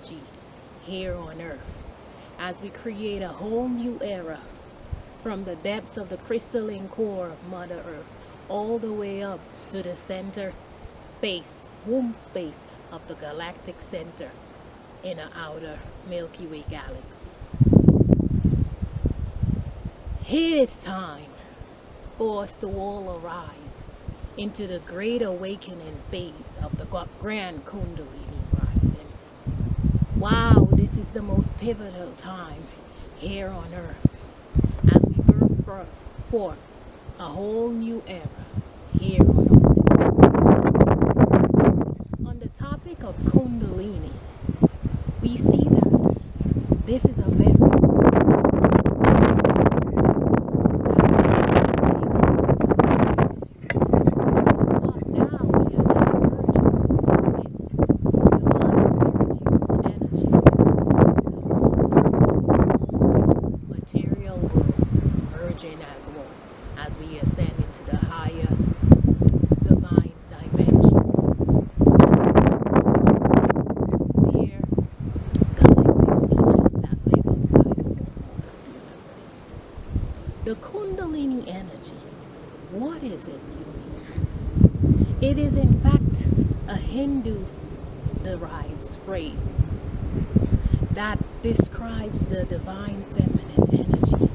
energy here on earth, as we create a whole new era from the depths of the crystalline core of Mother Earth all the way up to the center space, womb space of the galactic center in the outer Milky Way galaxy. It is time for us to all arise into the great awakening phase of the grand Kundalini rising. Wow, this is the most pivotal time here on earth as we birth forth a whole new era here on earth. On the topic of Kundalini, we see that this is a very as well as we ascend into the higher divine dimensions. Their galactic features that live inside the universe. The Kundalini energy, what is it, you ask? It is in fact a Hindu derived phrase that describes the divine feminine energy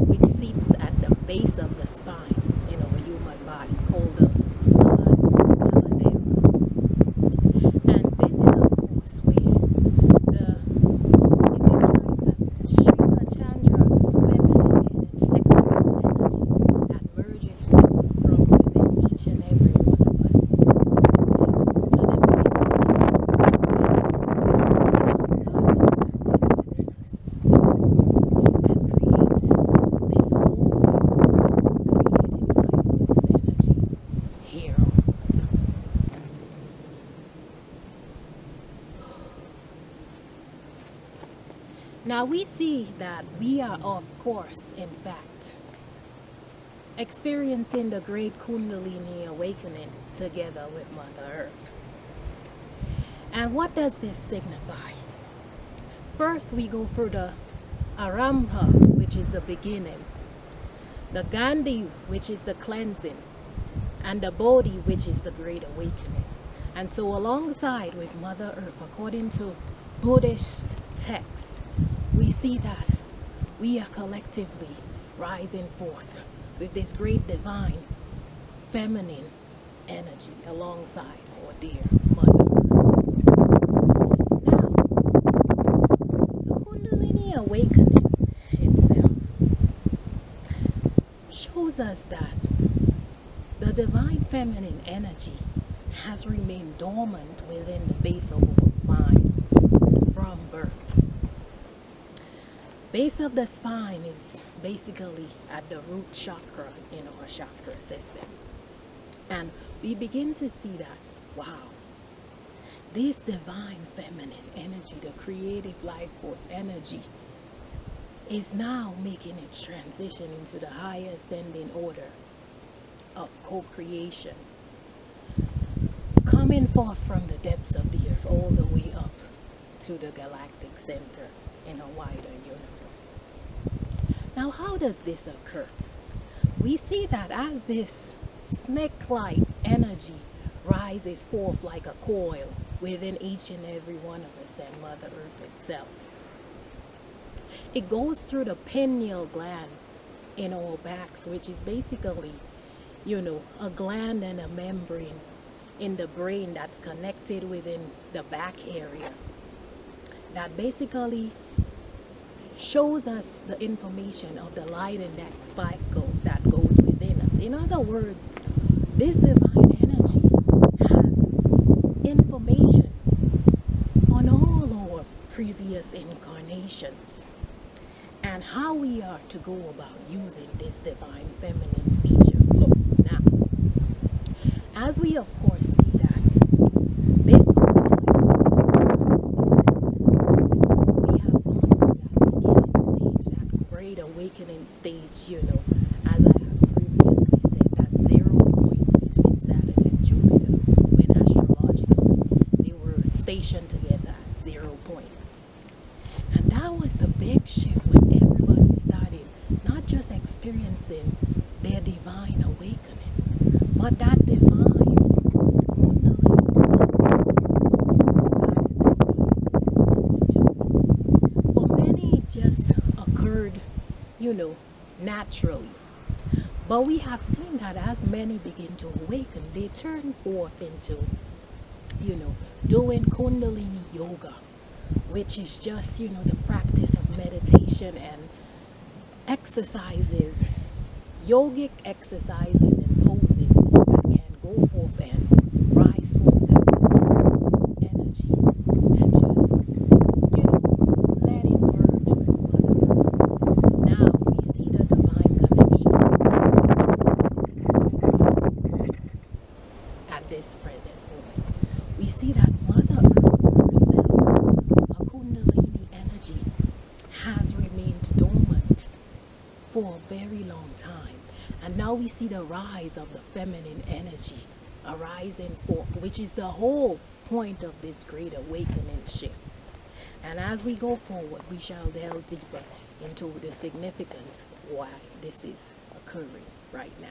which sits at the base of the spine in our human body, called the Maladeva. And this is, of course, where it describes the Shiva Chandra feminine energy, sexual energy that merges from within each and every one of us to the Now we see that we are, of course, in fact, experiencing the great Kundalini awakening together with Mother Earth. And what does this signify? First, we go for the Arambha, which is the beginning, the Gandhi, which is the cleansing, and the Bodhi, which is the great awakening. And so alongside with Mother Earth, according to Buddhist text, we see that we are collectively rising forth with this great divine feminine energy alongside our dear Mother. Now, the Kundalini awakening itself shows us that the divine feminine energy has remained dormant within the base of our spine from birth. Base of the spine is basically at the root chakra in our chakra system. And we begin to see that, wow, this divine feminine energy, the creative life force energy, is now making its transition into the higher ascending order of co-creation, coming forth from the depths of the earth all the way up to the galactic center in a wider universe. Now, how does this occur? We see that as this snake-like energy rises forth like a coil within each and every one of us and Mother Earth itself, it goes through the pineal gland in our backs, which is basically, a gland and a membrane in the brain that's connected within the back area that basically shows us the information of the light index cycles that goes within us. In other words, this divine energy has information on all our previous incarnations and how we are to go about using this divine feminine feature flow. Now, as we of course see that, based on the great awakening stage, as I have previously said, that 0 point between Saturn and Jupiter, when astrologically they were stationed together at 0 point. that was the big shift when everybody started not just experiencing their divine awakening, but that divine Kundalini started to rise. For many, it just occurred, naturally. But we have seen that as many begin to awaken, they turn forth into, doing Kundalini yoga, which is just, the practice of meditation and exercises, yogic exercises and poses that can go forth and rise forth that divine energy and just, let it merge with Mother Earth. Now we see the divine connection at this present moment. We see that Mother Earth herself, a Kundalini energy, has remained dormant for a very long time. And now we see the rise of the feminine energy arising forth, which is the whole point of this great awakening shift. And as we go forward, we shall delve deeper into the significance of why this is occurring right now.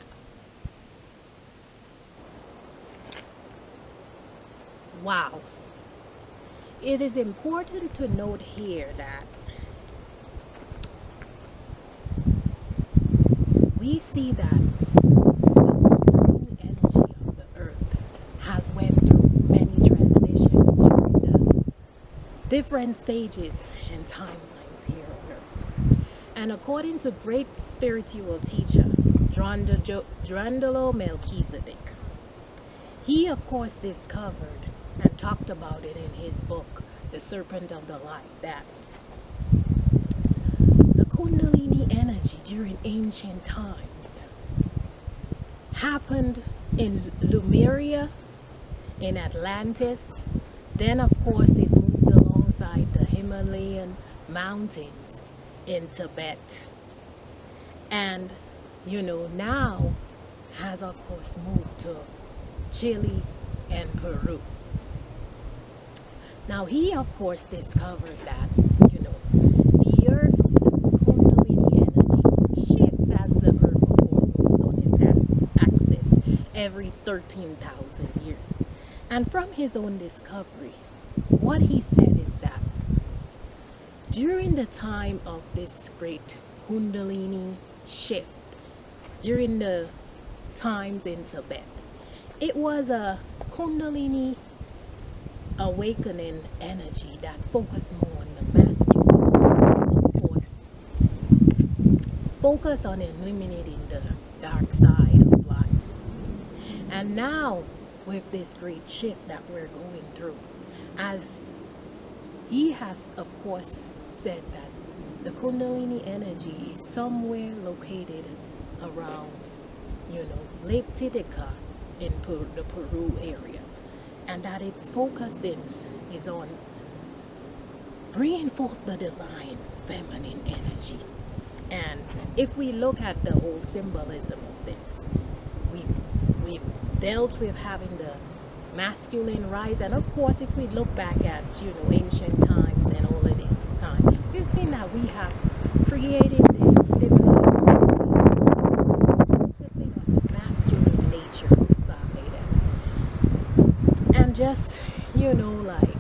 Wow. It is important to note here that we see that the Kundalini energy of the earth has went through many transitions during the different stages and timelines here on earth. And according to great spiritual teacher Drandalo Melchizedek, he of course discovered and talked about it in his book, The Serpent of the Light, that the Kundalini energy during ancient times happened in Lemuria, in Atlantis. Then of course it moved alongside the Himalayan mountains in Tibet. And now has of course moved to Chile and Peru. Now he of course discovered that the earth's Kundalini energy shifts as the earth of course moves on its axis every 13,000 years. And from his own discovery, what he said is that during the time of this great Kundalini shift, during the times in Tibet, it was a Kundalini awakening energy that focused more on the masculine, of course, focus on eliminating the dark side of life. And now with this great shift that we're going through, as he has of course said that the Kundalini energy is somewhere located around Lake Titicaca in the Peru area, and that its focus is on bringing forth the divine feminine energy. And if we look at the whole symbolism of this, we've dealt with having the masculine rise, and of course if we look back at ancient times and all of this time, we've seen that we have created this civilized focusing on the masculine nature of side and just like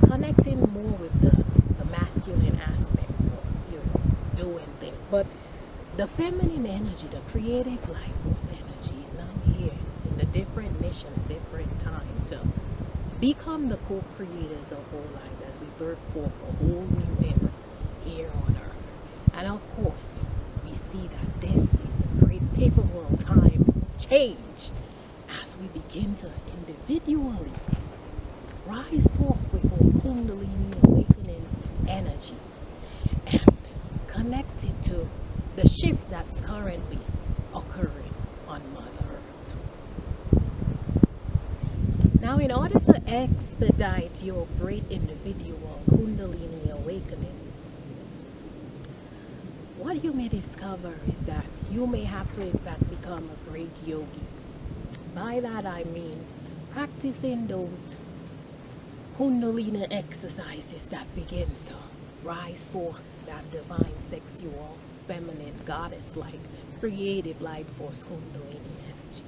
connecting more with the masculine aspects of doing things. But the feminine energy, the creative life force energy, is now here in a different mission, a different time, to become the co-creators of whole life as we birth forth a whole new era here on earth. And of course we see that this is a great pivotal time of change as we begin to individually rise forth with our Kundalini awakening energy and connect it to the shifts that's currently occurring on Mother Earth. Now, in order to expedite your great individual Kundalini awakening, what you may discover is that you may have to in fact become a great yogi. By that I mean practicing those Kundalini exercises that begins to rise forth that divine sexual, feminine, goddess-like, creative light force Kundalini energy.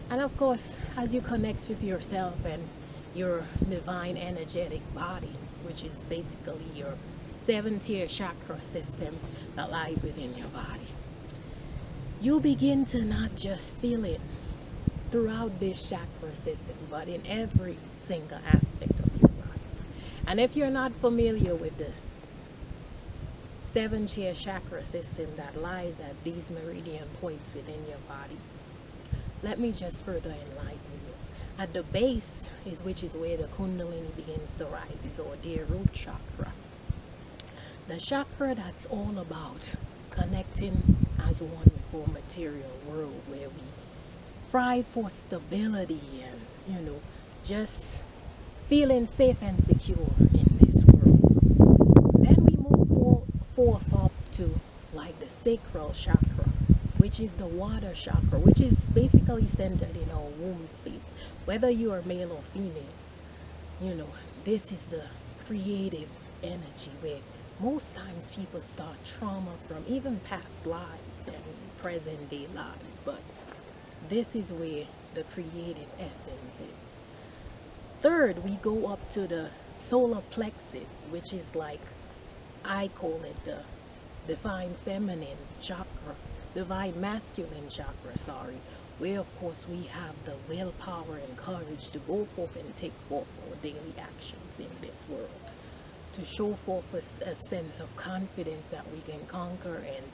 And of course, as you connect with yourself and your divine energetic body, which is basically your seven-tier chakra system that lies within your body, you begin to not just feel it throughout this chakra system, but in every single aspect of your life. And if you're not familiar with the seven-tier chakra system that lies at these meridian points within your body, let me just further enlighten you. At the base is which is where the Kundalini begins to rise, is our dear root chakra. The chakra that's all about connecting as one with our material world, where we strive for stability and, just feeling safe and secure in this world. Then we move forth up to like the sacral chakra, which is the water chakra, which is basically centered in our womb space. Whether you are male or female, this is the creative energy where most times people start trauma from even past lives and present day lives, but this is where the creative essence is. Third, we go up to the solar plexus, which is like, I call it the divine feminine chakra, divine masculine chakra, where of course we have the willpower and courage to go forth and take forth our daily actions in this world, to show forth a sense of confidence that we can conquer and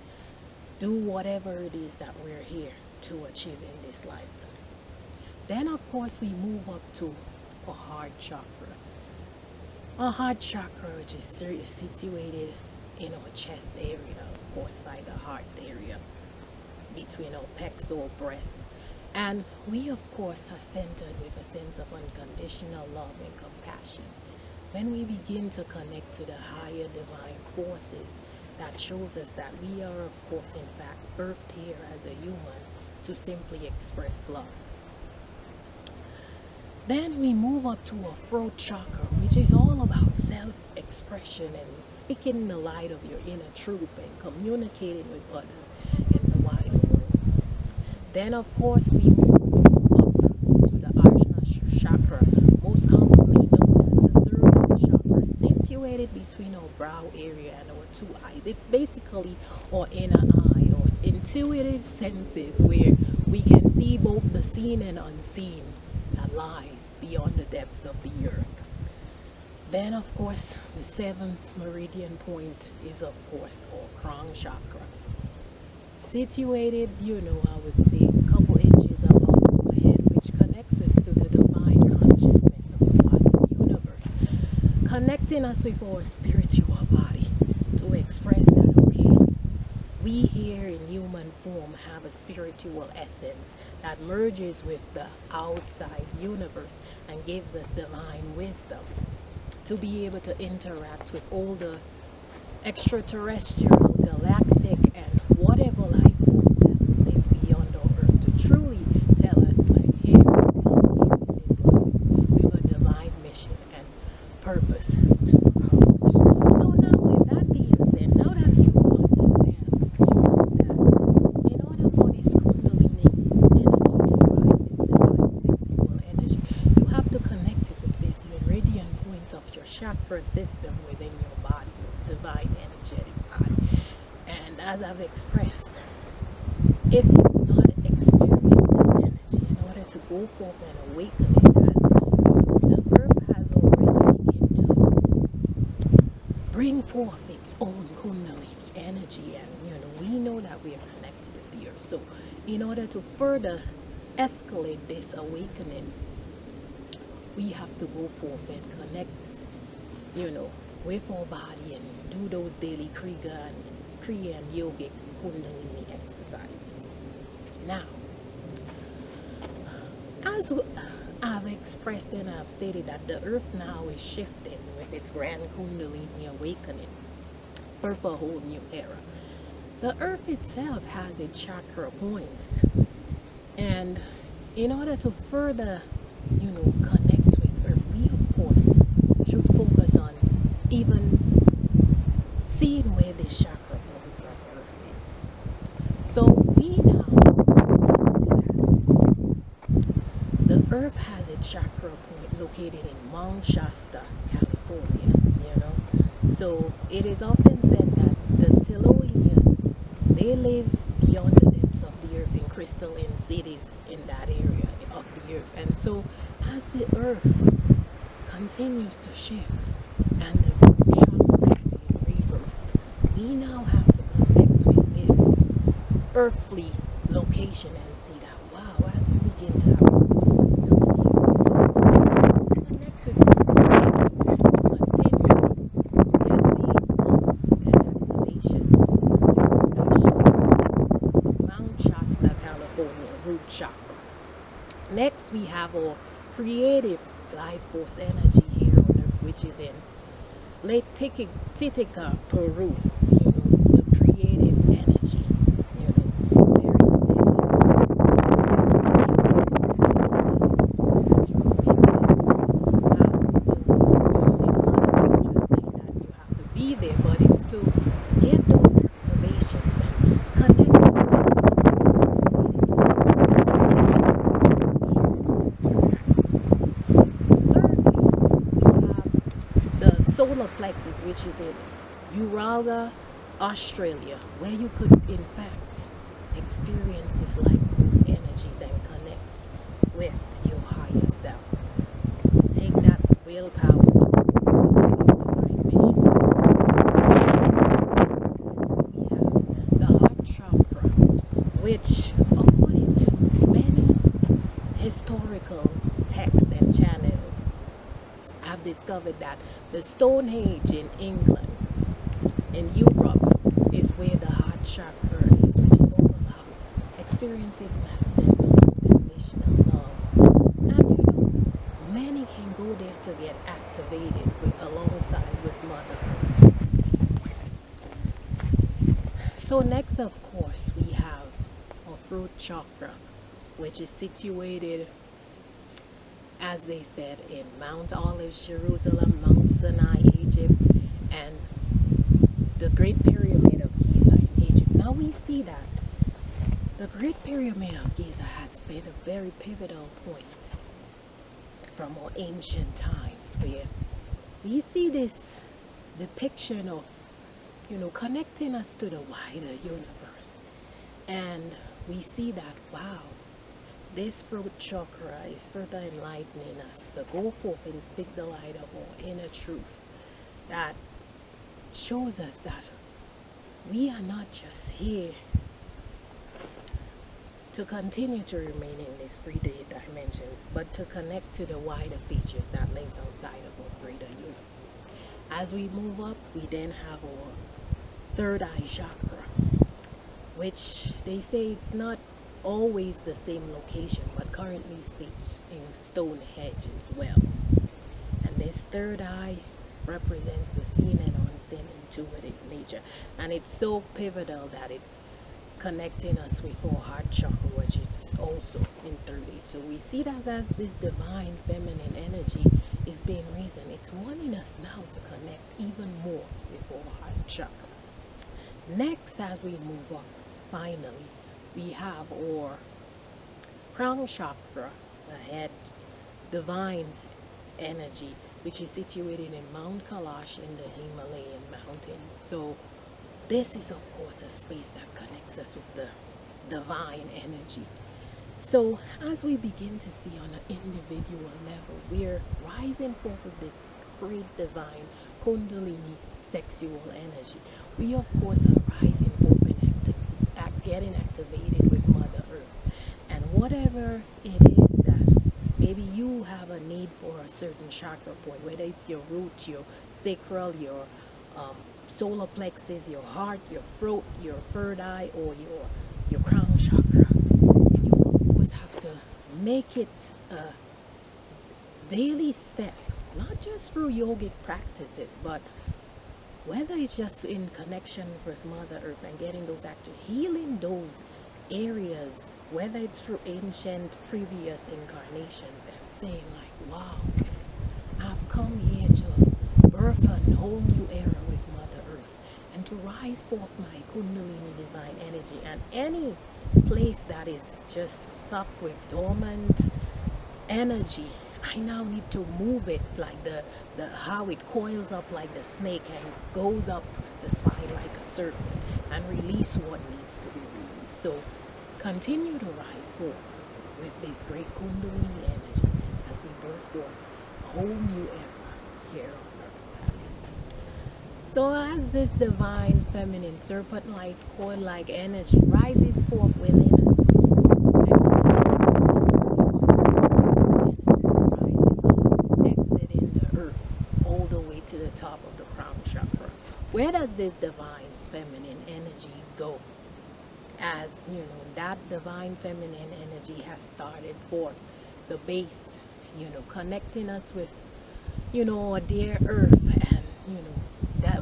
do whatever it is that we're here to achieve in this lifetime. Then of course we move up to a heart chakra. A heart chakra, which is situated in our chest area, of course by the heart area, between our pecs or breasts. And we of course are centered with a sense of unconditional love and compassion. When we begin to connect to the higher divine forces, that shows us that we are of course in fact birthed here as a human to simply express love. Then we move up to a throat chakra, which is all about self-expression and speaking the light of your inner truth and communicating with others in the wider world. Then of course we move up to the Ajna chakra, most commonly known as the third eye chakra, situated between our brow area and our two eyes. It's basically our inner eye or intuitive senses where we can see both the seen and unseen that lies beyond the depths of the earth. Then of course the seventh meridian point is of course our crown chakra, situated, I would say a couple inches above our head, which connects us to the divine consciousness of the wider universe, connecting us with our spiritual body to express that, okay, we here in human form have a spiritual essence that merges with the outside universe and gives us divine wisdom to be able to interact with all the extraterrestrial, galactic, and whatever life forms that live beyond our earth, to truly tell us, like, hey, we come here in this life with a divine mission and purpose to accomplish. So now with that being said, now that you understand, that in order for this Kundalini energy to rise, this divine sexual energy, you have to connect it with these meridian points of your chakra system within your body, your divine energetic body. And as I've expressed, if you've not experienced this energy, in order to go forth and awaken it, as the earth has already begun to bring forth its own Kundalini energy, and we know that we are connected with the earth. So in order to further escalate this awakening, we have to go forth and connect, with our body and do those daily Kriya and yogic Kundalini exercises. Now, as I've expressed and I've stated that the earth now is shifting with its grand Kundalini awakening, birth a whole new era. The earth itself has its chakra points, and in order to further, connect with earth, we of course should focus on even seeing where this chakra points of earth is. So we now the earth has its chakra point located in Mount Shasta, California, you know. So it is often said that the Tellurians, they live beyond the depths of the earth in crystalline cities in that area of the earth. And so as the earth continues to shift and the root chakra is being rebirthed, we now have to connect with this earthly location and see that, wow, as we begin to have connect with root chakra. Next, we have our creative life force energy here on earth, which is in Lake Titicaca, Peru. You know, the creative energy. You know, where it said be there, but it's to get those activations and connect with solar plexus, which is in Uralga, Australia, where you could in fact experience this light energies and connect with your higher self. Take that willpower which, according to many historical texts and channels, have discovered that the Stonehenge in England, in Europe, is where the heart chakra is, which is all about experiencing that sense of unconditional love. And you know, many can go there to get activated alongside with Mother Earth. So next, of course, we have our throat chakra, which is situated, as they said, in Mount Olives, Jerusalem, Mount Sinai, Egypt, and the Great Pyramid of Giza in Egypt. Now we see that the Great Pyramid of Giza has been a very pivotal point from our ancient times, where we see this depiction of, you know, connecting us to the wider universe. And we see that, wow, this throat chakra is further enlightening us to go forth and speak the light of our inner truth that shows us that we are not just here to continue to remain in this 3D dimension, but to connect to the wider features that lives outside of our greater universe. As we move up, we then have our third eye chakra, which they say it's not always the same location, but currently stays in Stonehenge as well. And this third eye represents the seen and unseen intuitive nature, and it's so pivotal that it's connecting us with our heart chakra, which is also in 3D. So we see that as this divine feminine energy is being risen, it's wanting us now to connect even more with our heart chakra. Next, as we move up, finally, we have our crown chakra, the head divine energy, which is situated in Mount Kailash in the Himalayan mountains. So this is, of course, a space that connects us with the divine energy. So as we begin to see on an individual level, we're rising forth of this great divine Kundalini sexual energy. We, of course, are rising forth and getting activated with Mother Earth. And whatever it is that maybe you have a need for a certain chakra point, whether it's your root, your sacral, your solar plexus, your heart, your throat, your third eye, or your crown chakra, you of course have to make it a daily step, not just through yogic practices, but whether it's just in connection with Mother Earth and getting those actual healing those areas, whether it's through ancient previous incarnations and saying like, wow, I've come here to birth a whole new era with Mother Earth, and to rise forth my Kundalini divine energy, and any place that is just stuck with dormant energy, I now need to move it like the how it coils up like the snake and goes up the spine like a serpent, and release what needs to be released. So continue to rise forth with this great Kundalini energy as we birth forth a whole new era here on earth. So as this divine feminine serpent-like coil-like energy rises forth within us, to the top of the crown chakra. Where does this divine feminine energy go? As you know, that divine feminine energy has started forth the base, connecting us with, a dear earth, and, that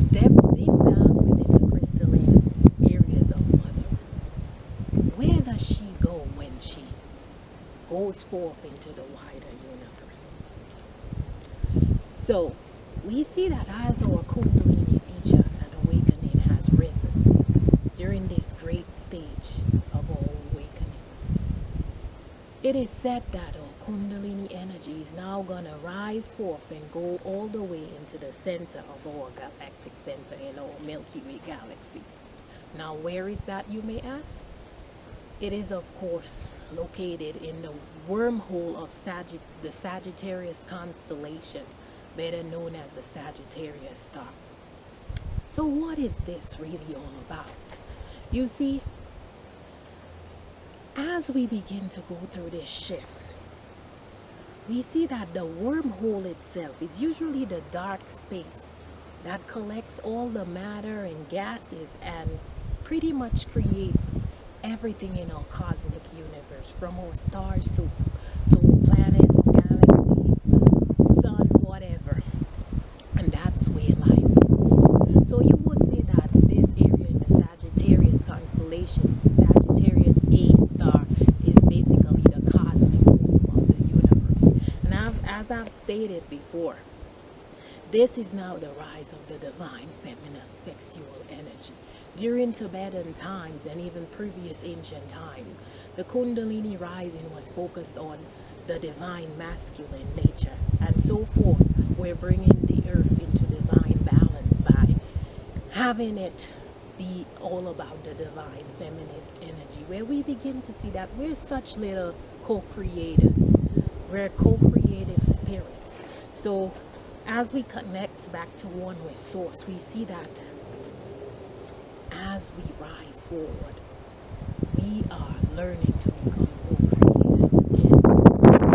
deep down within the crystalline areas of Mother Earth. Where does she go when she goes forth into the wider universe? So, we see that as our Kundalini feature and awakening has risen during this great stage of our awakening, it is said that our Kundalini energy is now going to rise forth and go all the way into the center of our galactic center in our Milky Way galaxy. Now, where is that, you may ask? It is, of course, located in the wormhole of the Sagittarius constellation, better known as the Sagittarius star. So what is this really all about? You see, as we begin to go through this shift, we see that the wormhole itself is usually the dark space that collects all the matter and gases and pretty much creates everything in our cosmic universe, from our stars to planets, galaxies, sun, whatever. And that's where life goes. So you would say that this area in the Sagittarius constellation, Sagittarius A star, is basically the cosmic womb of the universe. And as I've stated before, this is now the rise of the divine feminine sexual energy. During Tibetan times and even previous ancient times, the Kundalini rising was focused on the divine masculine nature, and so forth. We're bringing the earth into divine balance by having it be all about the divine feminine energy, where we begin to see that we're such little co-creators. We're co-creative spirits. So as we connect back to one with Source, we see that as we rise forward, we are learning to become co-creators again. As we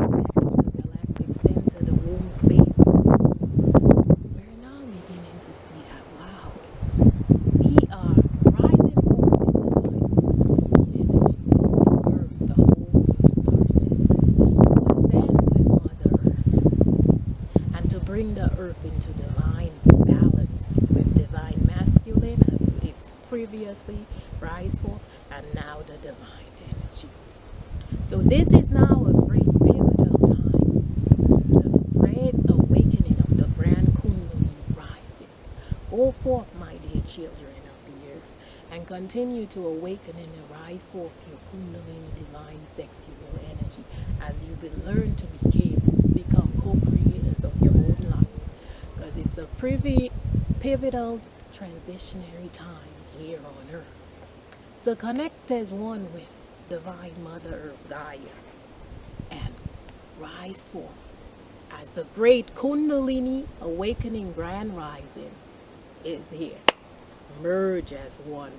connect to the galactic center, the womb space of the universe, we're now beginning to see that, wow, we are rising forward this divine Kundalini energy to birth the whole new star system, to ascend with Mother Earth, and to bring the earth into divine balance with divine masculine, as we've previously rise forth, and now the divine energy. So this is now a great pivotal time, the great awakening of the grand Kundalini rising. Go forth, my dear children of the earth, and continue to awaken and rise forth your Kundalini divine sexual energy as you will learn to become co-creators of your own life, because it's a pivotal transitionary time here on earth. So connect as one with divine Mother Earth Gaia and rise forth as the great Kundalini awakening grand rising is here. Merge as one.